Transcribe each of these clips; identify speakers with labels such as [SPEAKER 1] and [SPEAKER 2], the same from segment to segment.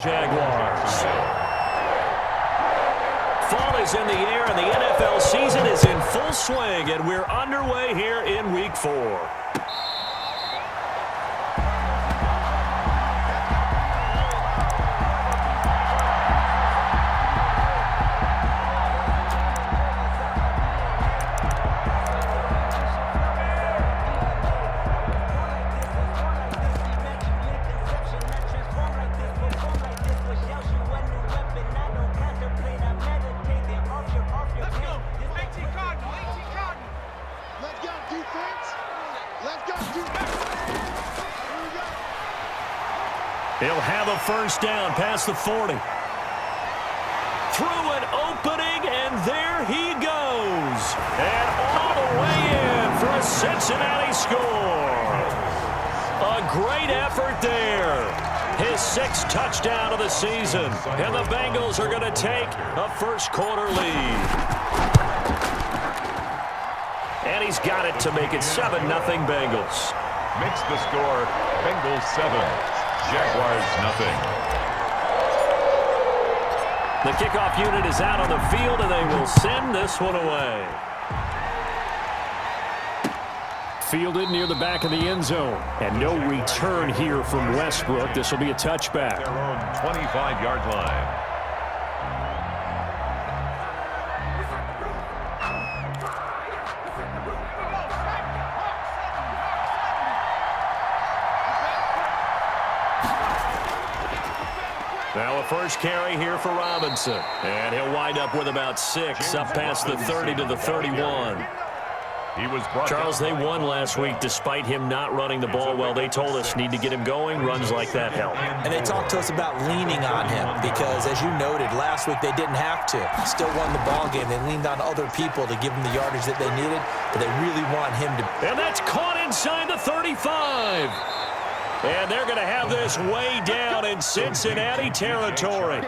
[SPEAKER 1] Jaguars. Fall is in the air, and the NFL season is in full swing, and we're underway here in Week 4. He'll have a first down past the 40. Through an opening, and there he goes. And all the way in for a Cincinnati score. A great effort there. His 6th touchdown of the season. And the Bengals are going to take a first-quarter lead. And he's got it to make it 7-0 Bengals.
[SPEAKER 2] Makes the score Bengals 7. Jaguars nothing.
[SPEAKER 1] The kickoff unit is out on the field, and they will send this one away. Fielded near the back of the end zone. And no return here from Westbrook. This will be a touchback.
[SPEAKER 2] Their own 25-yard line.
[SPEAKER 1] Now a first carry here for Robinson. And he'll wind up with about 6 up past the 30 to the 31. Charles, they won last week despite him not running the ball well. They told us need to get him going. Runs like that help.
[SPEAKER 3] And they talked to us about leaning on him because, as you noted, last week they didn't have to. Still won the ball game. They leaned on other people to give them the yardage that they needed, but they really want him to.
[SPEAKER 1] And that's caught inside the 35. And they're going to have this way down in Cincinnati territory.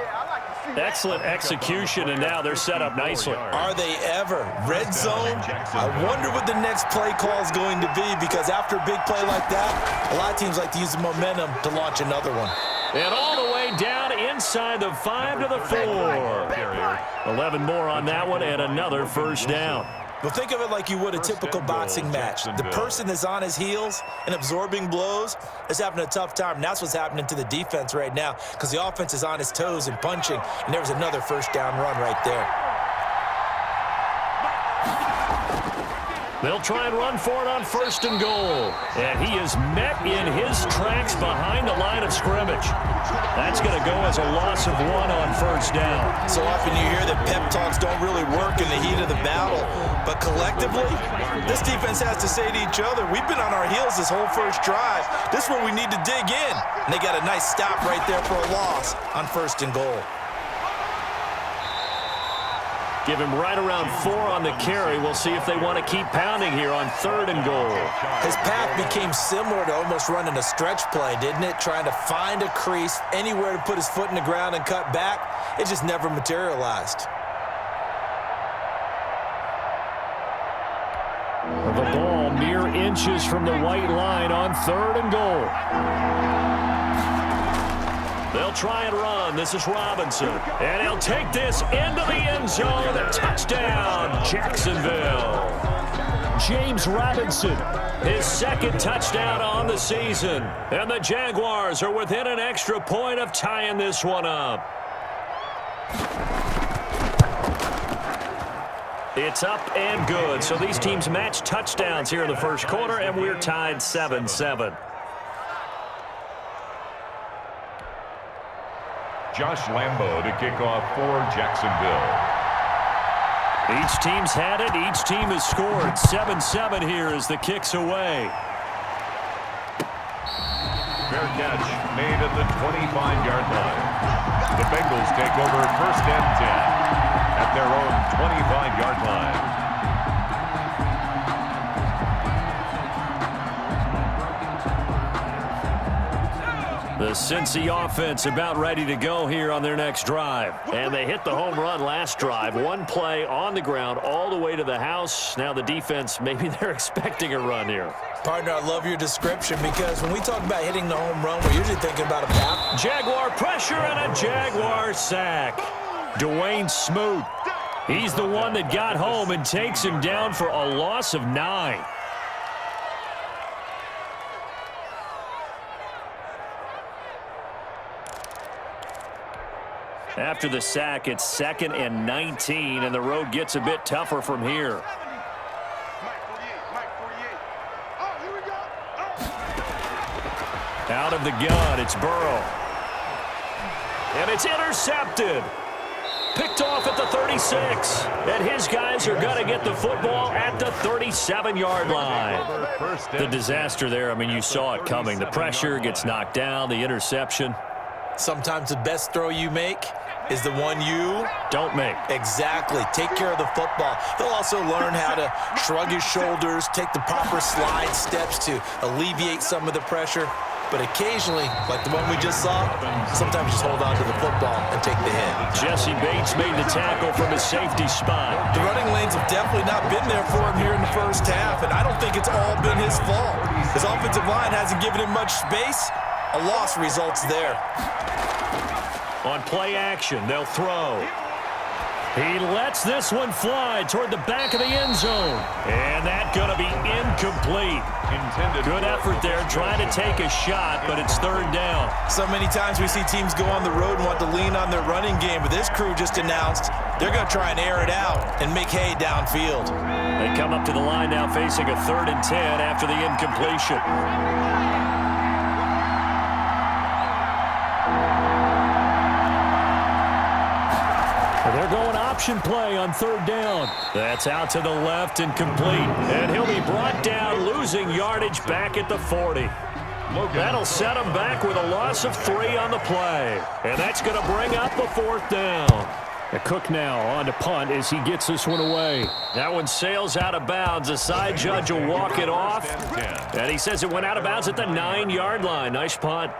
[SPEAKER 1] Excellent execution, and now they're set up nicely.
[SPEAKER 3] Are they ever? Red zone? I wonder what the next play call is going to be, because after a big play like that, a lot of teams like to use the momentum to launch another one.
[SPEAKER 1] And all the way down inside the 5 to the 4. 11 more on that one, and another first down.
[SPEAKER 3] Well, think of it like you would a typical boxing match. The person that's on his heels and absorbing blows is having a tough time. And that's what's happening to the defense right now, because the offense is on his toes and punching. And there was another first down run right there.
[SPEAKER 1] They'll try and run for it on 1st and goal. And he is met in his tracks behind the line of scrimmage. That's going to go as a loss of 1 on 1st down.
[SPEAKER 3] So often you hear that pep talks don't really work in the heat of the battle. But collectively, this defense has to say to each other, we've been on our heels this whole first drive. This is where we need to dig in. And they got a nice stop right there for a loss on 1st and goal.
[SPEAKER 1] Give him right around 4 on the carry. We'll see if they want to keep pounding here on 3rd and goal.
[SPEAKER 3] His path became similar to almost running a stretch play, didn't it? Trying to find a crease, anywhere to put his foot in the ground and cut back. It just never materialized.
[SPEAKER 1] The ball mere inches from the white line on 3rd and goal. They'll try and run. This is Robinson. And he'll take this into the end zone. A touchdown, Jacksonville. James Robinson, his 2nd touchdown on the season. And the Jaguars are within an extra point of tying this one up. It's up and good. So these teams match touchdowns here in the first quarter, and we're tied 7-7.
[SPEAKER 2] Josh Lambo to kick off for Jacksonville.
[SPEAKER 1] Each team's had it. Each team has scored. 7-7 here as the kick's away.
[SPEAKER 2] Fair catch made at the 25-yard line. The Bengals take over 1st and 10 at their own 25-yard line.
[SPEAKER 1] The The Cincy offense about ready to go here on their next drive. And they hit the home run last drive. One play on the ground all the way to the house. Now the defense, maybe they're expecting a run here.
[SPEAKER 3] Partner, I love your description because when we talk about hitting the home run, we're usually thinking about a pass.
[SPEAKER 1] Jaguar pressure and a Jaguar sack. Dwayne Smoot. He's the one that got home and takes him down for a loss of 9. After the sack, it's 2nd and 19, and the road gets a bit tougher from here. Out of the gun, it's Burrow. And it's intercepted. Picked off at the 36. And his guys are going to get the football at the 37-yard line. The disaster there, I mean, you saw it coming. The pressure gets knocked down, the interception.
[SPEAKER 3] Sometimes the best throw you make is the one you
[SPEAKER 1] don't make.
[SPEAKER 3] Exactly. Take care of the football. He'll also learn how to shrug his shoulders, take the proper slide steps to alleviate some of the pressure. But occasionally, like the one we just saw, sometimes just hold on to the football and take the hit.
[SPEAKER 1] Jesse Bates made the tackle from his safety spot.
[SPEAKER 3] The running lanes have definitely not been there for him here in the first half, and I don't think it's all been his fault. His offensive line hasn't given him much space. A loss results there.
[SPEAKER 1] On play action, they'll throw. He lets this one fly toward the back of the end zone. And that's going to be incomplete. Good effort there trying to take a shot, but it's 3rd down.
[SPEAKER 3] So many times we see teams go on the road and want to lean on their running game, but this crew just announced they're going to try and air it out and make hay downfield.
[SPEAKER 1] They come up to the line now facing a 3rd and 10 after the incompletion. They're going option play on 3rd down. That's out to the left and complete. And he'll be brought down, losing yardage back at the 40. That'll set him back with a loss of 3 on the play. And that's going to bring up a 4th down. Cook now on to punt as he gets this one away. That one sails out of bounds. The side judge will walk it off. And he says it went out of bounds at the 9-yard line. Nice punt.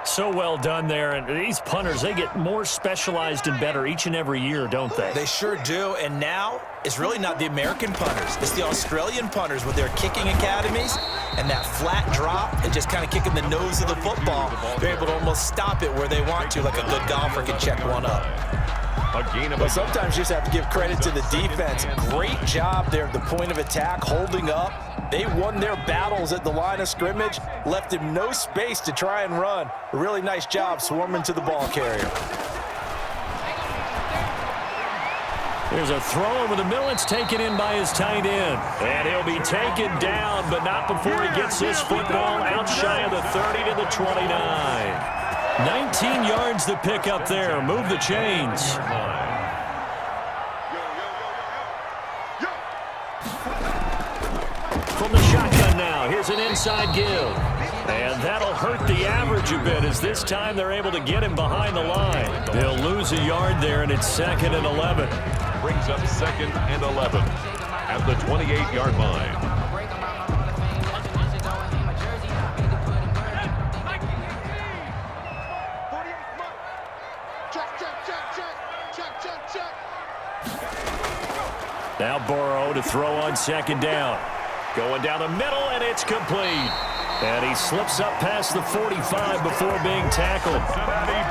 [SPEAKER 1] So well done there, and these punters, they get more specialized and better each and every year, don't they?
[SPEAKER 3] They sure do, and now it's really not the American punters. It's the Australian punters with their kicking academies and that flat drop and just kind of kicking the nose of the football. They're able to almost stop it where they want to, like a good golfer can check one up. But sometimes you just have to give credit to the defense. Great job there at the point of attack, holding up. They won their battles at the line of scrimmage, left him no space to try and run. A really nice job swarming to the ball carrier.
[SPEAKER 1] There's a throw over the middle. It's taken in by his tight end. And he'll be taken down, but not before he gets this football out shy of the 30 to the 29. 19 yards to pick up there. Move the chains. From the shotgun now, here's an inside give. And that'll hurt the average a bit as this time they're able to get him behind the line. They'll lose a yard there, and it's 2nd and 11.
[SPEAKER 2] Brings up 2nd and 11 at the 28-yard line.
[SPEAKER 1] Now Burrow to throw on 2nd down. Going down the middle, and it's complete. And he slips up past the 45 before being tackled.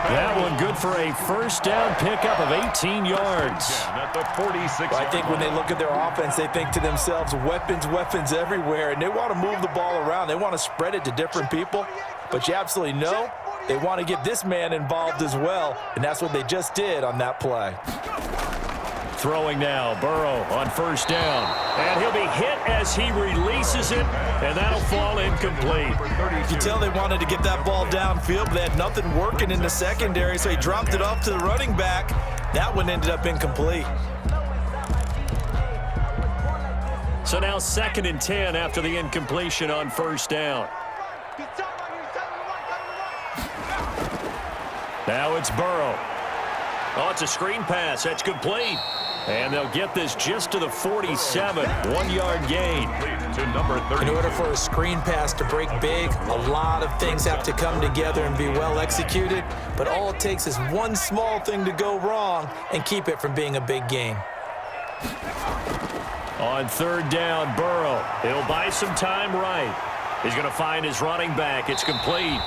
[SPEAKER 1] That one good for a 1st down pickup of 18 yards.
[SPEAKER 2] At the 46.
[SPEAKER 3] Well, I think when they look at their offense, they think to themselves, weapons, weapons everywhere, and they want to move the ball around. They want to spread it to different people, but you absolutely know they want to get this man involved as well, and that's what they just did on that play.
[SPEAKER 1] Throwing now, Burrow on 1st down. And he'll be hit as he releases it, and that'll fall incomplete.
[SPEAKER 3] You can tell they wanted to get that ball downfield, but they had nothing working in the secondary, so he dropped it off to the running back. That one ended up incomplete.
[SPEAKER 1] So now 2nd and 10 after the incompletion on 1st down. Now it's Burrow. Oh, it's a screen pass. That's complete. And they'll get this just to the 47, 1-yard gain.
[SPEAKER 2] To number 30.
[SPEAKER 3] In order for a screen pass to break big, a lot of things have to come together and be well executed, but all it takes is one small thing to go wrong and keep it from being a big gain.
[SPEAKER 1] On third down, Burrow. He'll buy some time right. He's going to find his running back. It's complete.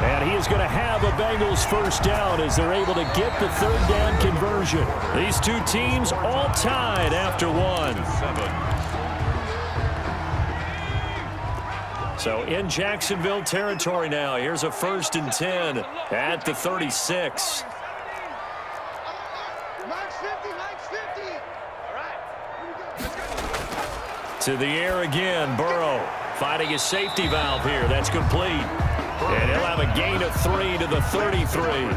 [SPEAKER 1] And he is going to have a Bengals first down as they're able to get the third down conversion. These two teams all tied after one.
[SPEAKER 2] 7.
[SPEAKER 1] So in Jacksonville territory now. Here's a 1st and 10 at the 36. To the air again, Burrow finding his safety valve here. That's complete. And he'll have a gain of 3 to the 33.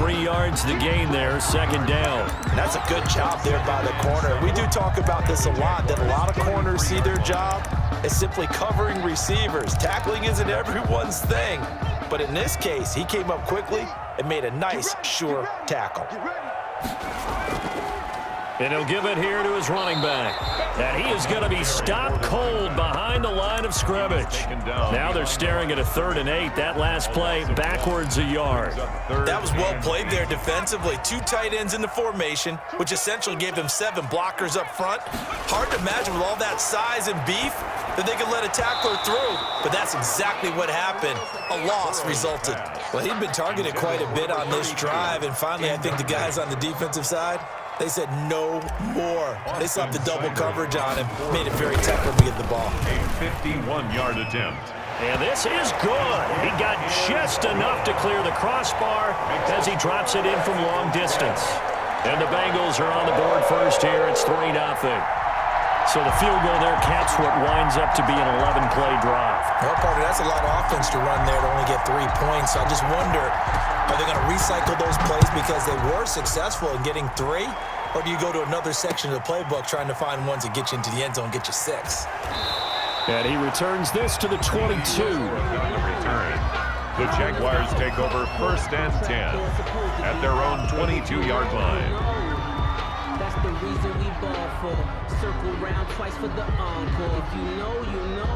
[SPEAKER 1] 3 yards to gain there, second down.
[SPEAKER 3] And that's a good job there by the corner. We do talk about this a lot, that a lot of corners see their job as simply covering receivers. Tackling isn't everyone's thing. But in this case, he came up quickly and made a nice, sure tackle.
[SPEAKER 1] And he'll give it here to his running back. And he is going to be stopped cold behind the line of scrimmage. Now they're staring at a 3rd and 8. That last play backwards a yard.
[SPEAKER 3] That was well played there defensively. 2 tight ends in the formation, which essentially gave them 7 blockers up front. Hard to imagine with all that size and beef that they could let a tackler through. But that's exactly what happened. A loss resulted. Well, he'd been targeted quite a bit on this drive. And finally, I think the guys on the defensive side, they said no more. They slapped the double coverage on him, made it very tough for him to get the ball.
[SPEAKER 2] A 51-yard attempt.
[SPEAKER 1] And this is good. He got just enough to clear the crossbar as he drops it in from long distance. And the Bengals are on the board first here. It's 3-0. So the field goal there caps what winds up to be an 11-play drive.
[SPEAKER 3] Well, partner, that's a lot of offense to run there to only get 3 points. So I just wonder, are they going to recycle those plays because they were successful in getting 3? Or do you go to another section of the playbook trying to find ones that get you into the end zone and get you 6?
[SPEAKER 1] And he returns this to the 22.
[SPEAKER 2] The Jaguars take over 1st and 10 at their own 22-yard line.
[SPEAKER 4] That's the reason we ball for. Circle round twice for the encore. If you know, you know.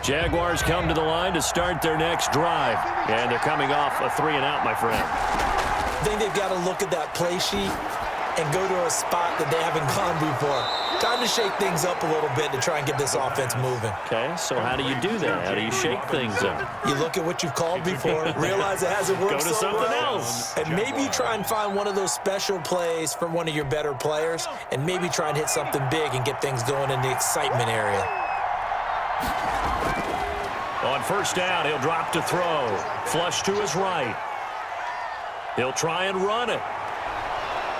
[SPEAKER 1] Jaguars come to the line to start their next drive. And they're coming off a 3-and-out, my friend.
[SPEAKER 3] I think they've got to look at that play sheet and go to a spot that they haven't gone before. Time to shake things up a little bit to try and get this offense moving.
[SPEAKER 1] Okay, so how do you do that? How do you shake things up?
[SPEAKER 3] You look at what you've called before, realize it hasn't worked
[SPEAKER 1] Go to
[SPEAKER 3] so
[SPEAKER 1] something
[SPEAKER 3] well,
[SPEAKER 1] else.
[SPEAKER 3] and maybe you try and find one of those special plays from one of your better players, and maybe try and hit something big and get things going in the excitement area.
[SPEAKER 1] On first down, he'll drop to throw. Flush to his right. He'll try and run it.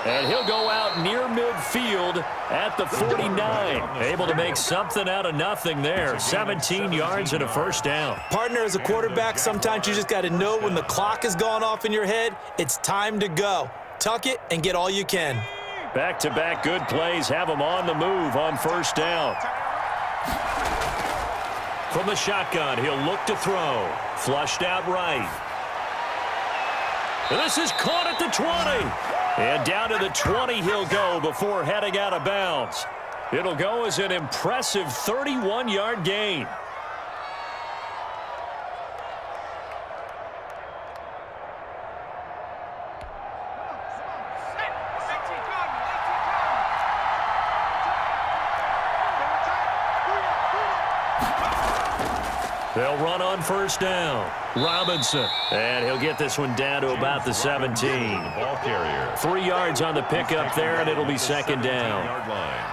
[SPEAKER 1] And he'll go out near midfield at the 49. Able to make something out of nothing there. 17 yards and a first down.
[SPEAKER 3] Partner, as a quarterback, sometimes you just got to know when the clock has gone off in your head, it's time to go. Tuck it and get all you can.
[SPEAKER 1] Back-to-back good plays have him on the move on first down. From the shotgun, he'll look to throw. Flushed out right. And this is caught at the 20. And down to the 20 he'll go before heading out of bounds. It'll go as an impressive 31-yard gain. They'll run on first down. Robinson. And he'll get this one down to about the 17.
[SPEAKER 2] Ball carrier.
[SPEAKER 1] 3 yards on the pickup there, and it'll be second down.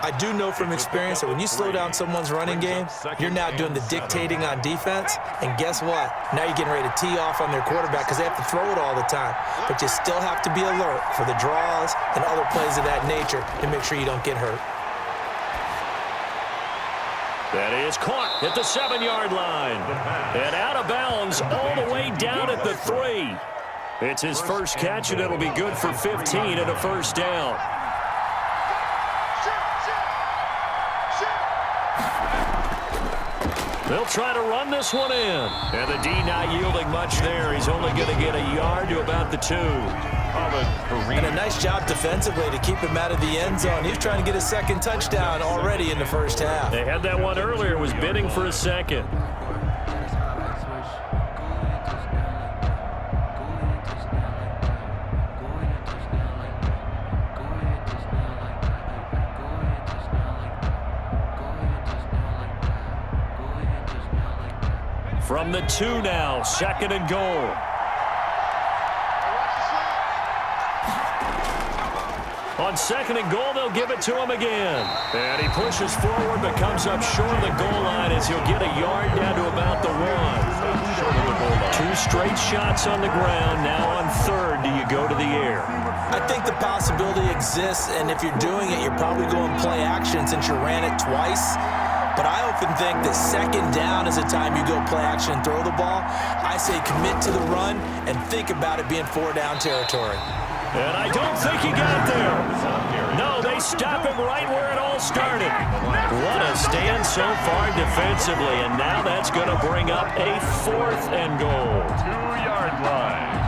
[SPEAKER 3] I do know from experience that when you slow down someone's running game, you're now doing the dictating on defense. And guess what? Now you're getting ready to tee off on their quarterback because they have to throw it all the time. But you still have to be alert for the draws and other plays of that nature to make sure you don't get hurt.
[SPEAKER 1] That is caught at the 7-yard line. And out of bounds all the way down at the 3. It's his first catch, and it'll be good for 15 and a first down. They'll try to run this one in. And the D not yielding much there. He's only going to get a yard to about the 2.
[SPEAKER 3] And a nice job defensively to keep him out of the end zone. He was trying to get his second touchdown already in the first half.
[SPEAKER 1] They had that one earlier. Was bidding for a second. From the 2 now, 2nd and goal. On 2nd and goal, they'll give it to him again. And he pushes forward but comes up short of the goal line as he'll get a yard down to about the 1. 2 straight shots on the ground. Now on 3rd, do you go to the air?
[SPEAKER 3] I think the possibility exists, and if you're doing it, you're probably going play action since you ran it twice. But I often think that 2nd down is a time you go play action and throw the ball. I say commit to the run and think about it being 4-down territory.
[SPEAKER 1] And I don't think he got there. No, they stop him right where it all started. What a stand so far defensively, and now that's going to bring up a 4th and goal.
[SPEAKER 2] 2-yard line.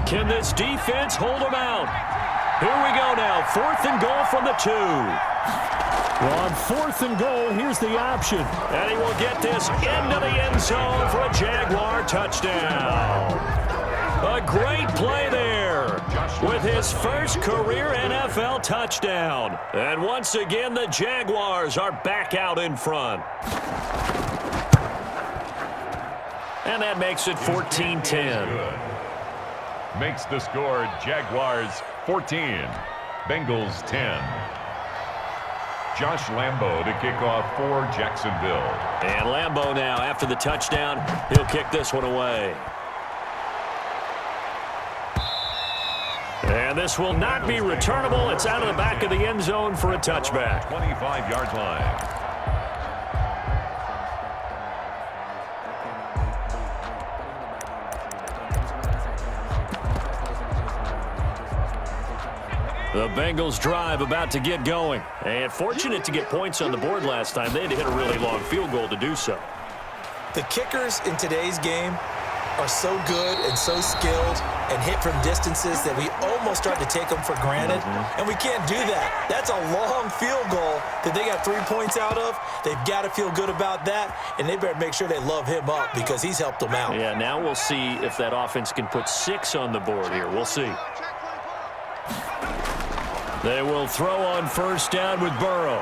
[SPEAKER 1] Can this defense hold them out? Here we go now. 4th and goal from the 2. Well, on 4th and goal, here's the option. And he will get this into the end zone for a Jaguar touchdown. A great play there with his first career NFL touchdown. And once again, the Jaguars are back out in front. And that makes it 14-10.
[SPEAKER 2] Makes the score Jaguars 14, Bengals 10. Josh Lambo to kick off for Jacksonville.
[SPEAKER 1] And Lambo now, after the touchdown, he'll kick this one away. And this will not be returnable. It's out of the back of the end zone for a touchback.
[SPEAKER 2] 25-yard line.
[SPEAKER 1] The Bengals drive about to get going. And fortunate to get points on the board last time. They had to hit a really long field goal to do so.
[SPEAKER 3] The kickers in today's game are so good and so skilled and hit from distances that we almost start to take them for granted. And we can't do that. That's a long field goal that they got 3 points out of. They've got to feel good about that, and they better make sure they love him up because he's helped them out.
[SPEAKER 1] Yeah, now we'll see if that offense can put 6 on the board here. We'll see. They will throw on 1st down with Burrow.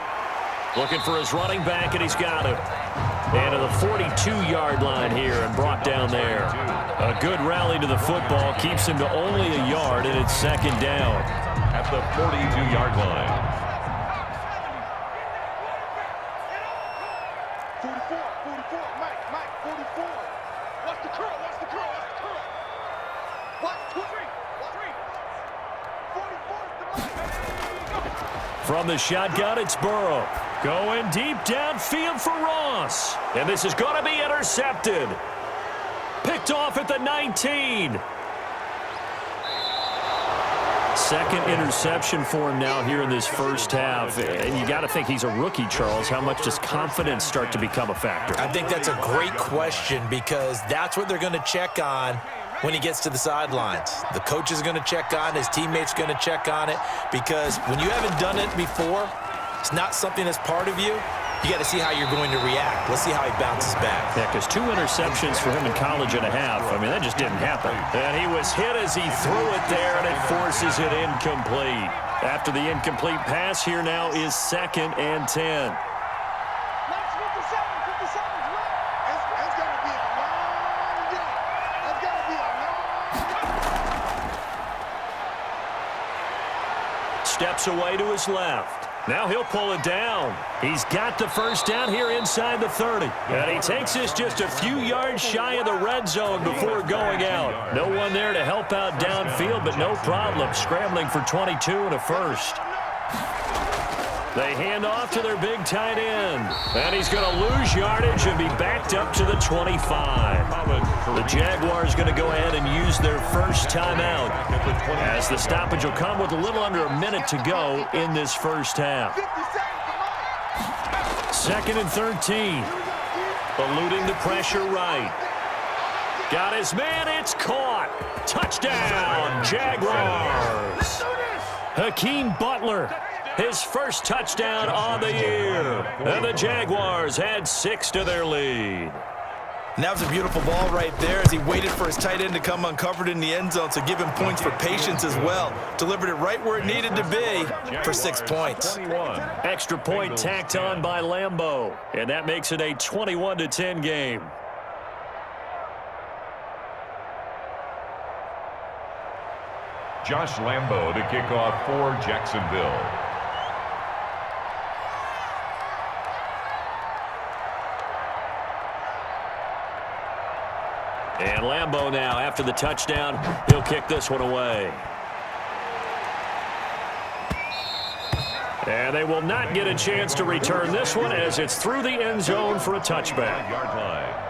[SPEAKER 1] Looking for his running back, and he's got him. And to the 42-yard line here and brought down there. A good rally to the football keeps him to only a yard, and it's 2nd down.
[SPEAKER 2] At the 42-yard line.
[SPEAKER 5] 44, Mike, 44. What's the curl? What's 2, 3? 44.
[SPEAKER 1] From the shotgun, it's Burrow. Going deep downfield for Ross. And this is going to be intercepted. Picked off at the 19. Second interception for him now here in this first half. And you got to think he's a rookie, Charles. How much does confidence start to become a factor?
[SPEAKER 3] I think that's a great question because that's what they're going to check on when he gets to the sidelines. The coach is going to check on it. His teammates are going to check on it because when you haven't done it before, it's not something that's part of you. You got to see how you're going to react. Let's see how he bounces back.
[SPEAKER 1] Yeah, because 2 interceptions for him in college and a half. I mean, that just didn't happen. And he was hit as he threw it there, and it forces it incomplete. After the incomplete pass, here now is 2nd and 10. Steps away to his left. Now he'll pull it down. He's got the 1st down here inside the 30. And he takes this just a few yards shy of the red zone before going out. No one there to help out downfield, but no problem. Scrambling for 22 and a 1st. They hand off to their big tight end. And he's going to lose yardage and be backed up to the 25. The Jaguars going to go ahead and use their first timeout, as the stoppage will come with a little under a minute to go in this first half. 2nd and 13. Eluding the pressure right. Got his man. It's caught. Touchdown, Jaguars. Hakeem Butler, his first touchdown on the year. And the Jaguars add 6 to their lead.
[SPEAKER 3] And that was a beautiful ball right there as he waited for his tight end to come uncovered in the end zone, so give him points for patience as well. Delivered it right where it needed to be for 6 points.
[SPEAKER 1] Extra point tacked on by Lambeau, and that makes it a 21-10 game.
[SPEAKER 2] Josh Lambeau to kick off for Jacksonville.
[SPEAKER 1] And Lambeau now, after the touchdown, he'll kick this one away. And they will not get a chance to return this one as it's through the end zone for a touchback.
[SPEAKER 2] Yard line.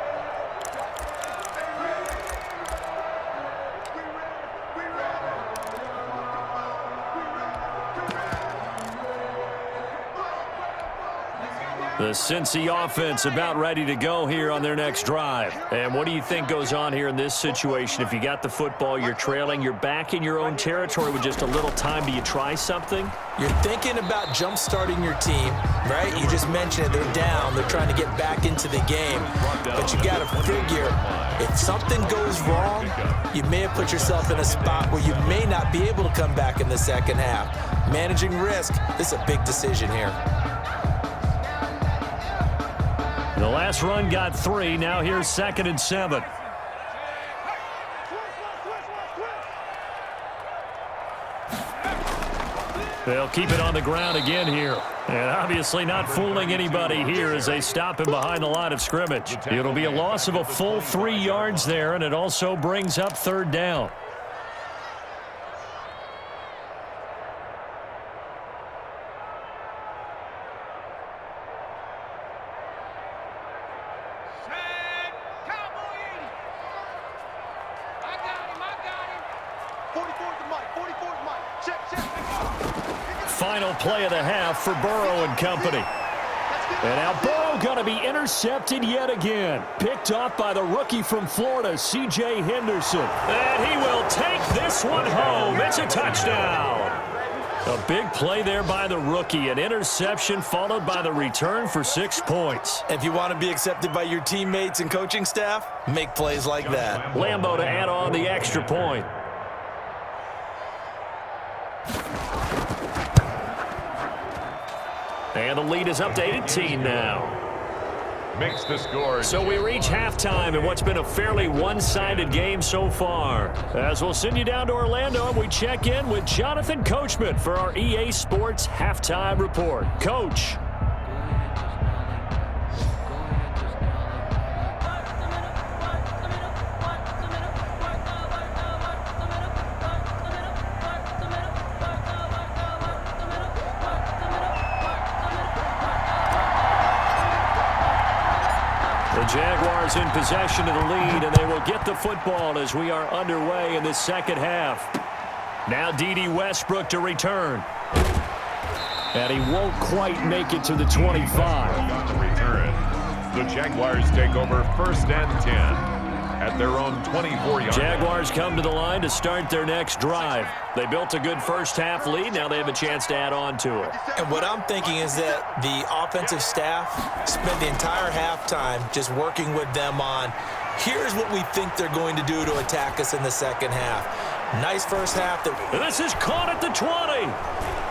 [SPEAKER 1] The Cincy offense about ready to go here on their next drive. And what do you think goes on here in this situation? If you got the football, you're trailing, you're back in your own territory with just a little time. Do you try something?
[SPEAKER 3] You're thinking about jump-starting your team, right? You just mentioned it. They're down. They're trying to get back into the game. But you got to figure, if something goes wrong, you may have put yourself in a spot where you may not be able to come back in the second half. Managing risk, this is a big decision here.
[SPEAKER 1] The last run got 3. Now here's 2nd and 7. They'll keep it on the ground again here. And obviously not fooling anybody here as they stop him behind the line of scrimmage. It'll be a loss of a full 3 yards there, and it also brings up 3rd down. Final play of the half for Burrow and company. And now Burrow going to be intercepted yet again. Picked off by the rookie from Florida, C.J. Henderson. And he will take this one home. It's a touchdown. A big play there by the rookie. An interception followed by the return for 6 points.
[SPEAKER 3] If you want to be accepted by your teammates and coaching staff, make plays like that.
[SPEAKER 1] Lambeau to add on the extra point. And the lead is up to 18 now.
[SPEAKER 2] Makes the score.
[SPEAKER 1] So we reach halftime in what's been a fairly one-sided game so far. As we'll send you down to Orlando, and we check in with Jonathan Coachman for our EA Sports Halftime Report. Coach. Jaguars in possession of the lead, and they will get the football as we are underway in the second half. Now D.D. Westbrook to return. And he won't quite make it to the 25.
[SPEAKER 2] On the return, the Jaguars take over 1st and 10 at their own 24-yard.
[SPEAKER 1] Jaguars come to the line to start their next drive. They built a good first half lead. Now they have a chance to add on to it.
[SPEAKER 3] And what I'm thinking is that the offensive staff spent the entire halftime just working with them on, here's what we think they're going to do to attack us in the second half. Nice first half.
[SPEAKER 1] This is caught at the 20.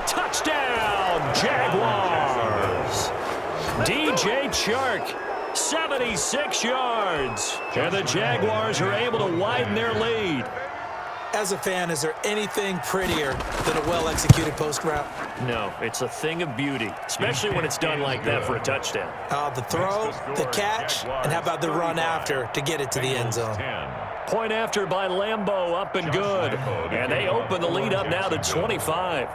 [SPEAKER 1] Touchdown, Jaguars. DJ Chark. 76 yards. And the Jaguars are able to widen their lead.
[SPEAKER 3] As a fan, is there anything prettier than a well-executed post route?
[SPEAKER 1] No, it's a thing of beauty, especially when it's done like that for a touchdown.
[SPEAKER 3] The throw, the catch, and how about the run after to get it to the end zone?
[SPEAKER 1] Point after by Lambeau, up and good. And they open the lead up now to 25.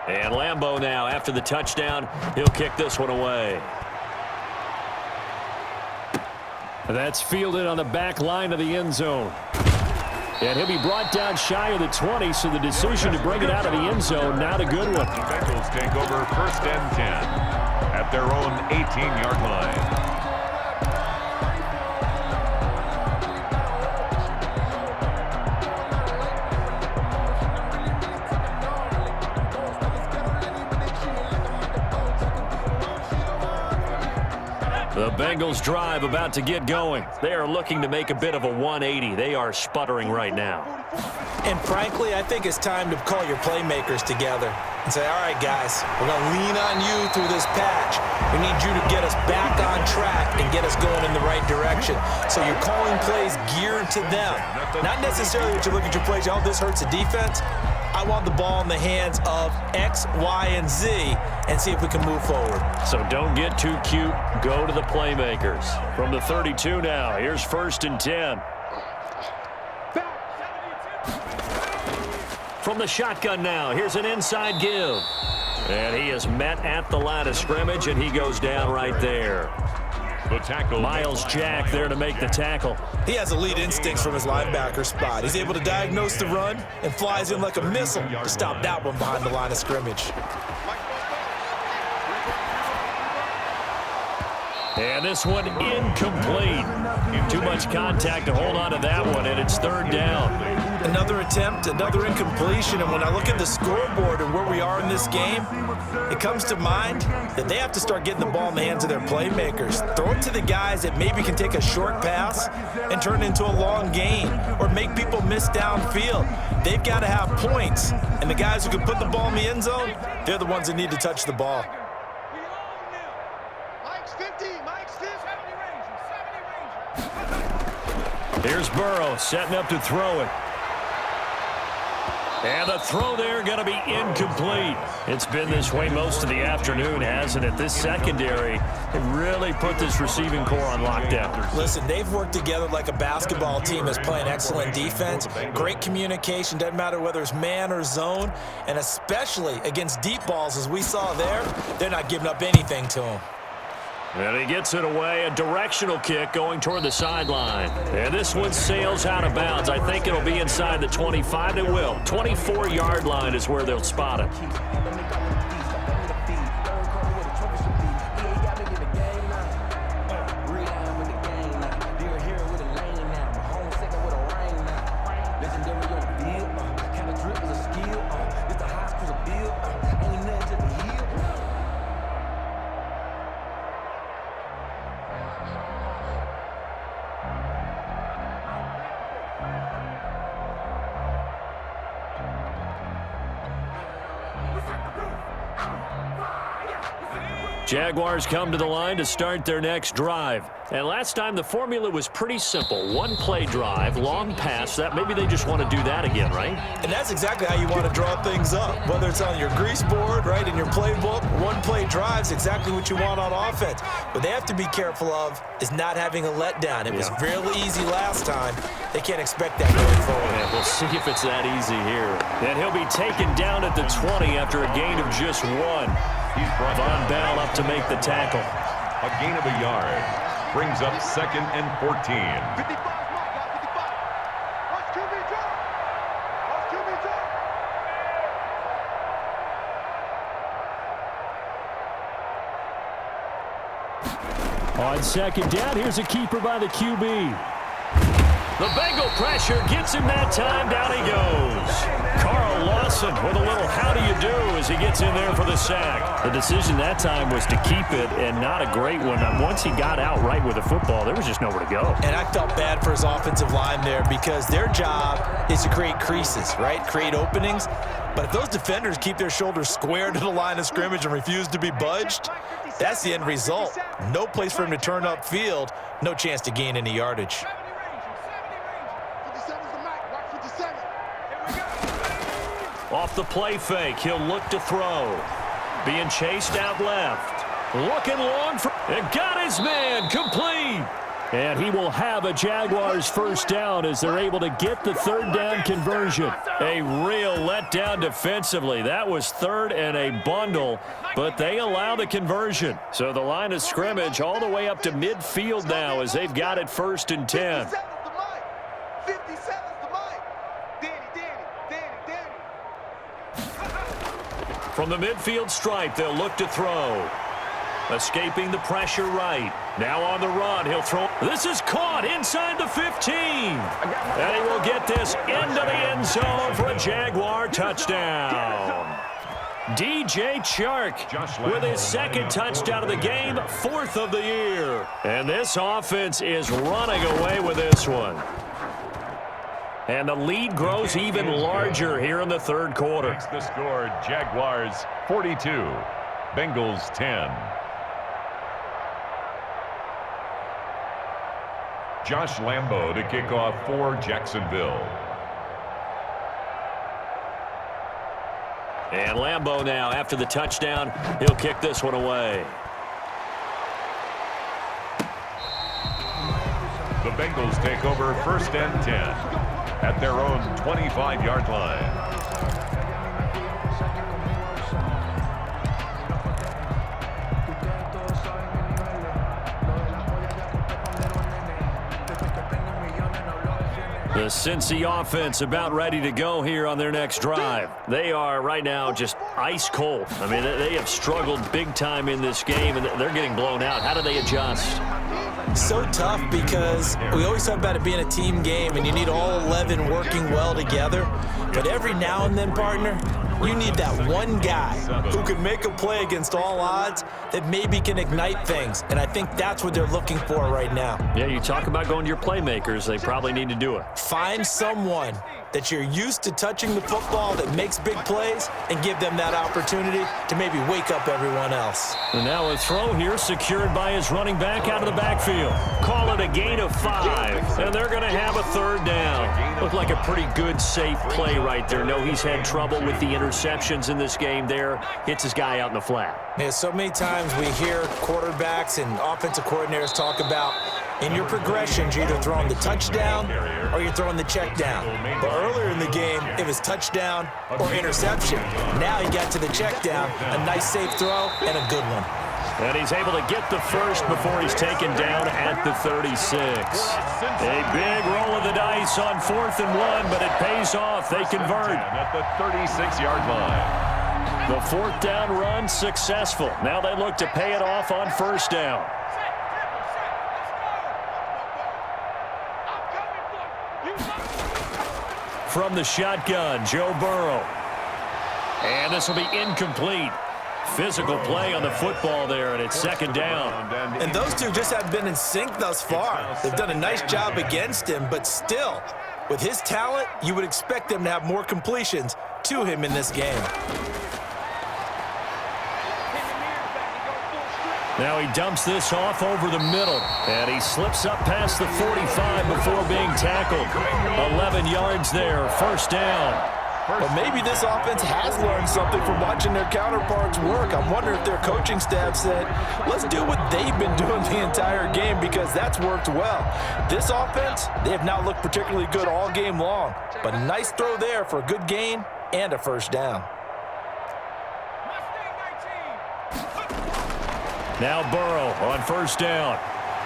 [SPEAKER 1] And Lambeau now, after the touchdown, he'll kick this one away.
[SPEAKER 6] That's fielded on the back line of the end zone. And he'll be brought down shy of the 20, so the decision to bring it out of the end zone, not a good one.
[SPEAKER 2] The Bengals take over 1st and 10 at their own 18-yard line.
[SPEAKER 1] The Bengals drive about to get going. They are looking to make a bit of a 180. They are sputtering right now.
[SPEAKER 3] And frankly, I think it's time to call your playmakers together and say, all right, guys, we're going to lean on you through this patch. We need you to get us back on track and get us going in the right direction. So you're calling plays geared to them. Not necessarily that you look at your plays, oh, this hurts the defense. I want the ball in the hands of X, Y, and Z and see if we can move forward.
[SPEAKER 1] So don't get too cute. Go to the playmakers. From the 32 now, here's 1st and 10. From the shotgun now, here's an inside give. And he is met at the line of scrimmage, and he goes down right there.
[SPEAKER 2] The tackle.
[SPEAKER 1] Miles Jack there to make the tackle.
[SPEAKER 3] He has elite instincts from his linebacker spot. He's able to diagnose the run and flies in like a missile to stop that one behind the line of scrimmage.
[SPEAKER 1] And this one incomplete. Too much contact to hold on to that one, and it's 3rd down.
[SPEAKER 3] Another attempt, another incompletion, and when I look at the scoreboard and where we are in this game, it comes to mind that they have to start getting the ball in the hands of their playmakers. Throw it to the guys that maybe can take a short pass and turn it into a long gain or make people miss downfield. They've got to have points, and the guys who can put the ball in the end zone, they're the ones that need to touch the ball.
[SPEAKER 1] Here's Burrow setting up to throw it. And the throw there going to be incomplete. It's been this way most of the afternoon, hasn't it? This secondary really put this receiving core on lockdown.
[SPEAKER 3] Listen, they've worked together like a basketball team that's playing excellent defense. Great communication, doesn't matter whether it's man or zone. And especially against deep balls, as we saw there, they're not giving up anything to them.
[SPEAKER 1] And he gets it away, a directional kick going toward the sideline. And this one sails out of bounds. I think it'll be inside the 25. It will. 24-yard line is where they'll spot it. Jaguars come to the line to start their next drive. And last time the formula was pretty simple. One play drive, long pass. That maybe they just want to do that again, right?
[SPEAKER 3] And that's exactly how you want to draw things up. Whether it's on your grease board, right, in your playbook, one play drive's exactly what you want on offense. What they have to be careful of is not having a letdown. It was fairly easy last time. They can't expect that going forward.
[SPEAKER 1] And we'll see if it's that easy here. And he'll be taken down at the 20 after a gain of just 1. Von Bell up to make the tackle.
[SPEAKER 2] A gain of a yard brings up 2nd and 14.
[SPEAKER 5] 55, Watch QB drop. Watch QB drop.
[SPEAKER 6] On 2nd down, here's a keeper by the QB.
[SPEAKER 1] The Bengal pressure gets him that time. Down he goes. Carl Lawson with a little how do you do as he gets in there for the sack. The decision that time was to keep it, and not a great one. Once he got out right with the football, there was just nowhere to go.
[SPEAKER 3] And I felt bad for his offensive line there because their job is to create creases, right? Create openings. But if those defenders keep their shoulders square to the line of scrimmage and refuse to be budged, that's the end result. No place for him to turn upfield, no chance to gain any yardage.
[SPEAKER 1] Off the play fake, he'll look to throw. Being chased out left. Looking long for... And got his man complete.
[SPEAKER 6] And he will have a Jaguars first down as they're able to get the third down conversion. A real letdown defensively. That was third and a bundle, but they allow the conversion. So the line of scrimmage all the way up to midfield now as they've got it 1st and 10.
[SPEAKER 5] 50 seconds to Mike. Danny.
[SPEAKER 1] From the midfield stripe, they'll look to throw. Escaping the pressure right. Now on the run, he'll throw. This is caught inside the 15. And he will get this into the end zone for a Jaguar touchdown. DJ Chark with his 2nd touchdown of the game, 4th of the year. And this offense is running away with this one. And the lead grows even larger here in the 3rd quarter.
[SPEAKER 2] Makes the score Jaguars 42, Bengals 10. Josh Lambo to kick off for Jacksonville.
[SPEAKER 1] And Lambo now, after the touchdown, he'll kick this one away.
[SPEAKER 2] The Bengals take over 1st and 10 at their own 25-yard line.
[SPEAKER 1] The Cincy offense about ready to go here on their next drive. They are right now just ice cold. I mean, they have struggled big time in this game, and they're getting blown out. How do they adjust?
[SPEAKER 3] So tough because we always talk about it being a team game and you need all 11 working well together. But every now and then, partner, you need that one guy who can make a play against all odds that maybe can ignite things. And I think that's what they're looking for right now.
[SPEAKER 1] Yeah, you talk about going to your playmakers. They probably need to do it.
[SPEAKER 3] Find someone that you're used to touching the football that makes big plays and give them that opportunity to maybe wake up everyone else.
[SPEAKER 1] And now a throw here secured by his running back out of the backfield. Call it a gain of 5, and they're going to have a 3rd down. Looked like a pretty good, safe play right there. No, he's had trouble with the interceptions in this game there. Hits his guy out in the flat.
[SPEAKER 3] Yeah, so many times we hear quarterbacks and offensive coordinators talk about in your progressions, you're either throwing the touchdown or you're throwing the check down. But earlier in the game, it was touchdown or interception. Now he got to the check down, a nice safe throw, and a good one.
[SPEAKER 1] And he's able to get the first before he's taken down at the 36. A big roll of the dice on 4th and 1, but it pays off. They convert.
[SPEAKER 2] At the 36-yard line.
[SPEAKER 1] The 4th down run successful. Now they look to pay it off on 1st down. From the shotgun, Joe Burrow. And this will be incomplete. Physical play on the football there, and it's 2nd down.
[SPEAKER 3] And those two just have been in sync thus far. They've done a nice job against him, but still, with his talent, you would expect them to have more completions to him in this game.
[SPEAKER 1] Now he dumps this off over the middle, and he slips up past the 45 before being tackled. 11 yards there, 1st down.
[SPEAKER 3] But maybe this offense has learned something from watching their counterparts work. I'm wondering if their coaching staff said, let's do what they've been doing the entire game because that's worked well. This offense, they have not looked particularly good all game long. But a nice throw there for a good gain and a 1st down.
[SPEAKER 1] Now Burrow on 1st down.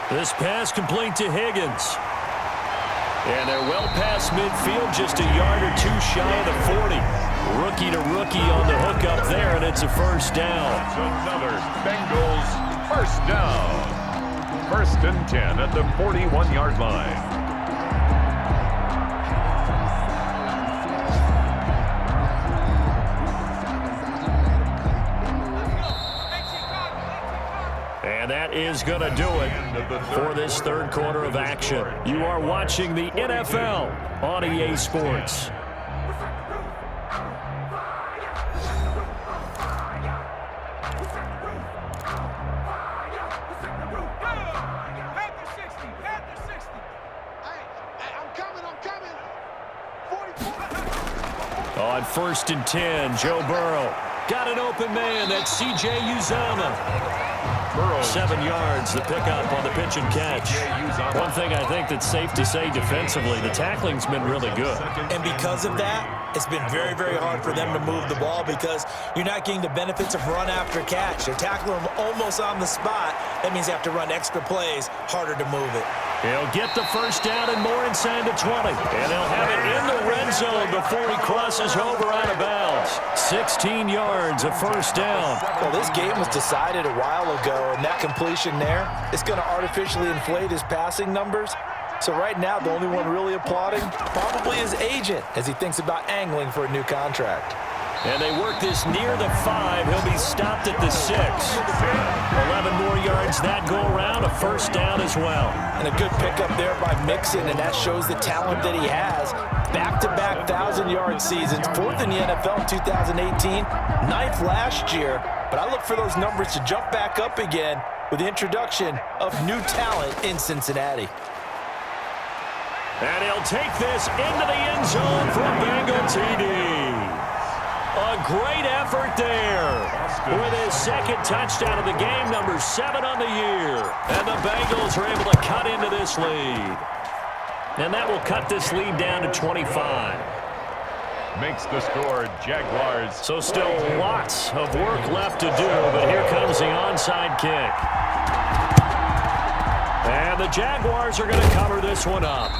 [SPEAKER 1] This pass complete to Higgins. And they're well past midfield, just a yard or 2 shy of the 40. Rookie to rookie on the hook up there, and it's a 1st down.
[SPEAKER 2] Another Bengals 1st down. 1st and 10 at the 41-yard line.
[SPEAKER 1] And that is going to do it for this 3rd quarter of action. You are watching the NFL on EA Sports. On 1st and 10, Joe Burrow got an open man. That's C.J. Uzomah.
[SPEAKER 6] 7 yards, the pickup on the pitch and catch. One thing I think that's safe to say defensively, the tackling's been really good.
[SPEAKER 3] And because of that, it's been very, very hard for them to move the ball because you're not getting the benefits of run after catch. They're tackling them almost on the spot. That means they have to run extra plays, harder to move it.
[SPEAKER 6] He'll get the first down and more inside the 20. And they'll have it in the red zone before he crosses over out of bounds. 16 yards, a first down.
[SPEAKER 3] Well, this game was decided a while ago, and that completion there is going to artificially inflate his passing numbers. So right now, the only one really applauding probably his agent as he thinks about angling for a new contract.
[SPEAKER 6] And they work this near the 5. He'll be stopped at the 6. 11 more yards that go around, a first down as well.
[SPEAKER 3] And a good pickup there by Mixon, and that shows the talent that he has. Back-to-back 1,000-yard seasons, 4th in the NFL in 2018, 9th last year. But I look for those numbers to jump back up again with the introduction of new talent in Cincinnati.
[SPEAKER 6] And he'll take this into the end zone for a Bengal TD. A great effort there with his second touchdown of the game, number 7 on the year. And the Bengals are able to cut into this lead. And that will cut this lead down to 25.
[SPEAKER 2] Makes the score, Jaguars.
[SPEAKER 6] So still lots of work left to do, but here comes the onside kick. And the Jaguars are going to cover this one up.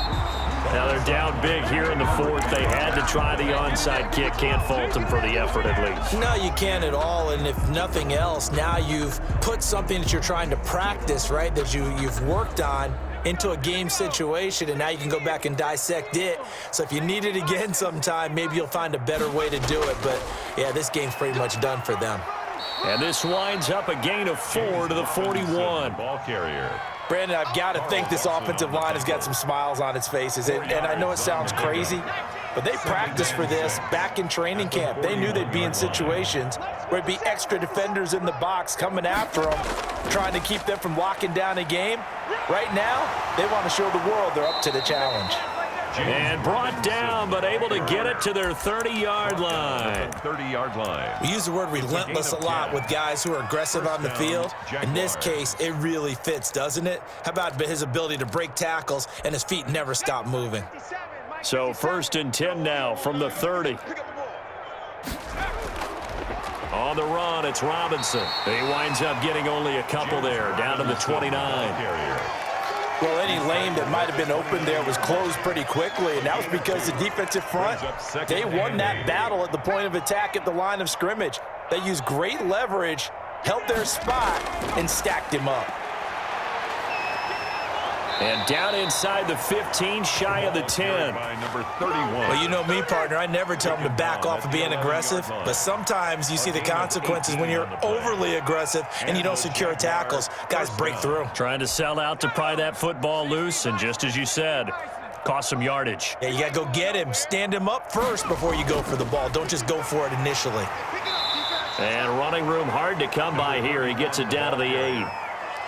[SPEAKER 6] Now they're down big here in the 4th. They had to try the onside kick. Can't fault them for the effort at least.
[SPEAKER 3] No, you can't at all. And if nothing else, now you've put something that you're trying to practice, right, that you've worked on into a game situation, and now you can go back and dissect it. So if you need it again sometime, maybe you'll find a better way to do it. But, yeah, this game's pretty much done for them.
[SPEAKER 6] And this winds up a gain of 4 to the 41.
[SPEAKER 2] Ball carrier.
[SPEAKER 3] Brandon, I've got to think this offensive line has got some smiles on its faces. And I know it sounds crazy, but they practiced for this back in training camp. They knew they'd be in situations where it'd be extra defenders in the box coming after them, trying to keep them from locking down a game. Right now, they want to show the world they're up to the challenge.
[SPEAKER 6] And brought down, but able to get it to their 30-yard line.
[SPEAKER 2] 30-yard line.
[SPEAKER 3] We use the word relentless a lot with guys who are aggressive on the field. In this case, it really fits, doesn't it? How about his ability to break tackles and his feet never stop moving?
[SPEAKER 6] So 1st and 10 now from the 30. On the run, it's Robinson. He winds up getting only a couple there, down to the 29.
[SPEAKER 3] Well, any lane that might have been open there was closed pretty quickly, and that was because the defensive front, they won that battle at the point of attack at the line of scrimmage. They used great leverage, held their spot, and stacked him up.
[SPEAKER 6] And down inside the 15, shy of the 10.
[SPEAKER 2] Number 31.
[SPEAKER 3] Well, you know me, partner. I never tell them to back off of being aggressive, but sometimes you see the consequences when you're overly aggressive and you don't secure tackles. Guys break through.
[SPEAKER 6] Trying to sell out to pry that football loose, and just as you said, cost some yardage.
[SPEAKER 3] Yeah, you got to go get him. Stand him up first before you go for the ball. Don't just go for it initially.
[SPEAKER 6] And running room hard to come by here. He gets it down to the 8.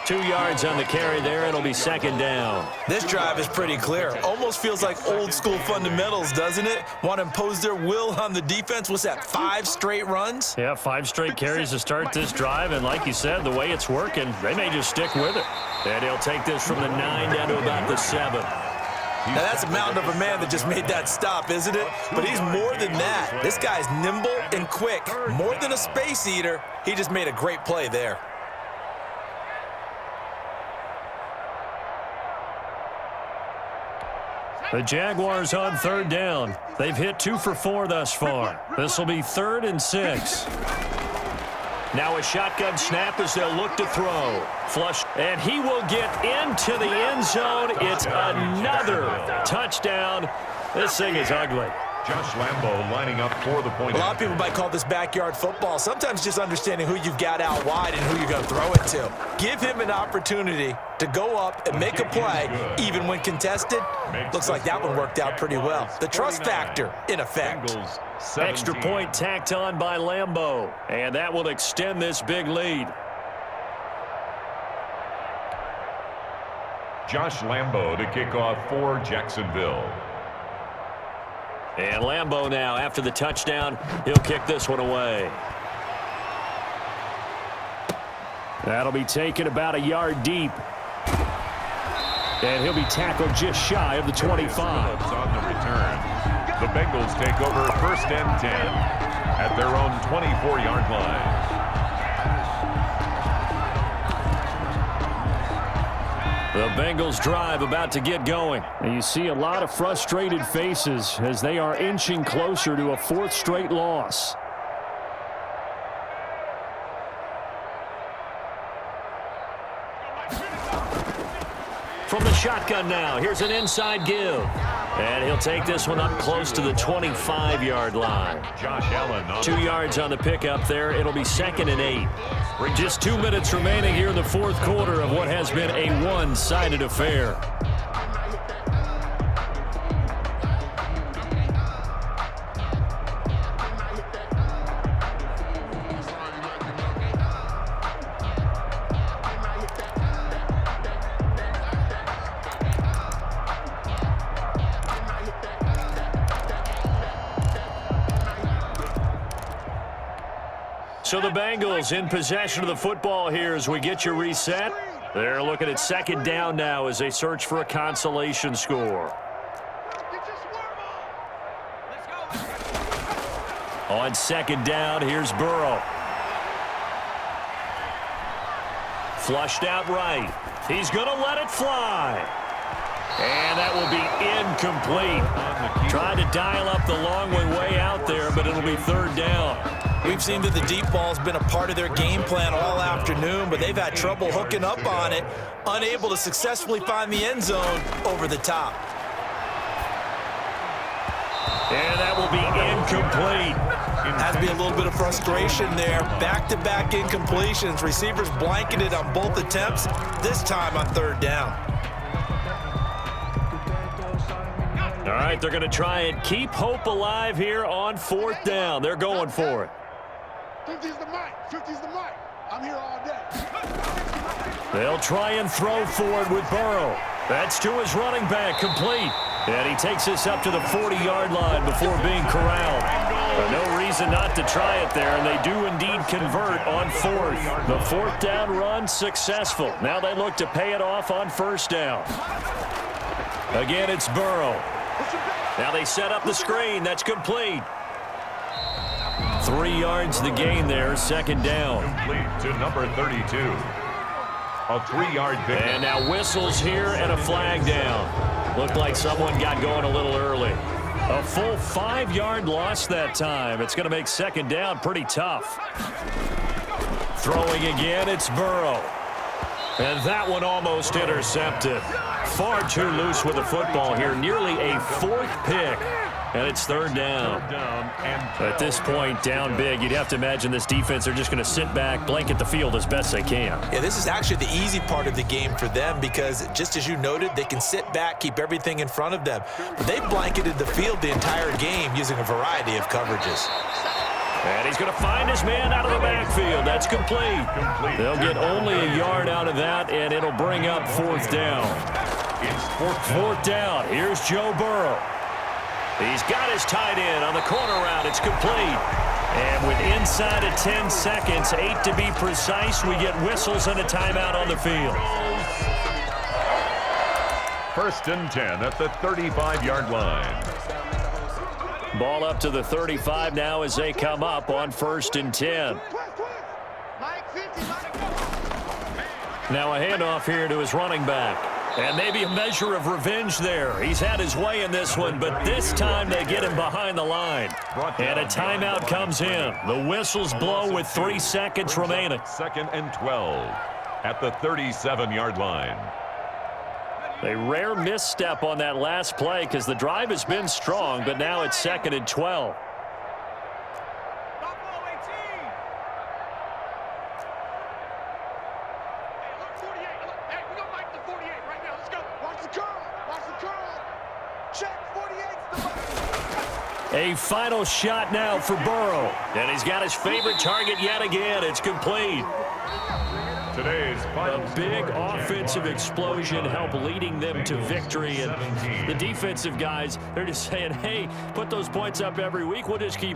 [SPEAKER 6] 2 yards on the carry there. It'll be 2nd down.
[SPEAKER 3] This drive is pretty clear. Almost feels like old school fundamentals, doesn't it? Want to impose their will on the defense. What's that, 5 straight runs?
[SPEAKER 6] Yeah, 5 straight carries to start this drive. And like you said, the way it's working, they may just stick with it. And he'll take this from the 9 down to about the 7.
[SPEAKER 3] Now, that's a mountain of a man that just made that stop, isn't it? But he's more than that. This guy's nimble and quick. More than a space eater. He just made a great play there.
[SPEAKER 6] The Jaguars on 3rd down. They've hit 2 for 4 thus far. This will be 3rd and 6. Now a shotgun snap as they'll look to throw. Flush, and he will get into the end zone. It's another touchdown. This thing is ugly.
[SPEAKER 2] Josh Lambo lining up for the point.
[SPEAKER 3] A lot of people might call this backyard football. Sometimes just understanding who you've got out wide and who you're going to throw it to. Give him an opportunity to go up and make a play, even when contested. Looks like that one worked out pretty well. The trust factor in effect.
[SPEAKER 6] Extra point tacked on by Lambo, and that will extend this big lead.
[SPEAKER 2] Josh Lambo to kick off for Jacksonville.
[SPEAKER 6] And Lambo now, after the touchdown, he'll kick this one away. That'll be taken about a yard deep. And he'll be tackled just shy of the 25.
[SPEAKER 2] On the return, the Bengals take over 1st and 10 at their own 24-yard line.
[SPEAKER 6] The Bengals drive about to get going. And you see a lot of frustrated faces as they are inching closer to a 4th straight loss. From the shotgun now, here's an inside give. And he'll take this one up close to the 25-yard line.
[SPEAKER 2] Josh Allen
[SPEAKER 6] 2 yards on the pickup there. It'll be 2nd and 8. Just 2 minutes remaining here in the 4th quarter of what has been a one-sided affair. So the Bengals in possession of the football here as we get you reset. They're looking at 2nd down now as they search for a consolation score. On 2nd down, here's Burrow. Flushed out right. He's going to let it fly. And that will be incomplete. Trying to dial up the long way out there, but it'll be 3rd down.
[SPEAKER 3] We've seen that the deep ball's been a part of their game plan all afternoon, but they've had trouble hooking up on it, unable to successfully find the end zone over the top.
[SPEAKER 6] And that will be incomplete.
[SPEAKER 3] Has to be a little bit of frustration there. Back-to-back incompletions. Receivers blanketed on both attempts, this time on 3rd down.
[SPEAKER 6] All right, they're going to try and keep hope alive here on 4th down. They're going for it.
[SPEAKER 5] 50's the mic. 50's the mic. I'm here all day.
[SPEAKER 6] They'll try and throw forward with Burrow. That's to his running back, complete. And he takes this up to the 40-yard line before being corralled. No reason not to try it there, and they do indeed convert on 4th. The 4th down run successful. Now they look to pay it off on 1st down. Again, it's Burrow. Now they set up the screen. That's complete. 3 yards the gain there, 2nd down.
[SPEAKER 2] complete to number 32. A 3-yard pick.
[SPEAKER 6] And now whistles here and a flag down. Looked like someone got going a little early. A full 5-yard loss that time. It's going to make 2nd down pretty tough. Throwing again, it's Burrow. And that one almost intercepted. Far too loose with the football here. Nearly a 4th pick. And it's 3rd down. At this point, down big, you'd have to imagine this defense are just going to sit back, blanket the field as best they can.
[SPEAKER 3] Yeah, this is actually the easy part of the game for them because, just as you noted, they can sit back, keep everything in front of them. But they blanketed the field the entire game using a variety of coverages.
[SPEAKER 6] And he's going to find his man out of the backfield. That's complete. They'll get only a yard out of that, and it'll bring up 4th down.
[SPEAKER 2] It's
[SPEAKER 6] 4th down. Here's Joe Burrow. He's got his tight end on the corner route. It's complete. And with inside of 10 seconds, 8 to be precise, we get whistles and a timeout on the field.
[SPEAKER 2] 1st and 10 at the 35-yard line.
[SPEAKER 6] Ball up to the 35 now as they come up on 1st and 10. Now a handoff here to his running back. And maybe a measure of revenge there. He's had his way in this one, but this time they get him behind the line. And a timeout comes in. The whistles blow with 3 seconds remaining.
[SPEAKER 2] 2nd and 12 at the 37-yard line.
[SPEAKER 6] A rare misstep on that last play because the drive has been strong, but now it's 2nd and 12. A final shot now for Burrow. And he's got his favorite target yet again. It's complete.
[SPEAKER 2] Today's final
[SPEAKER 6] A big offensive explosion helped leading them to victory. And the defensive guys, they're just saying, hey, put those points up every week. We'll just keep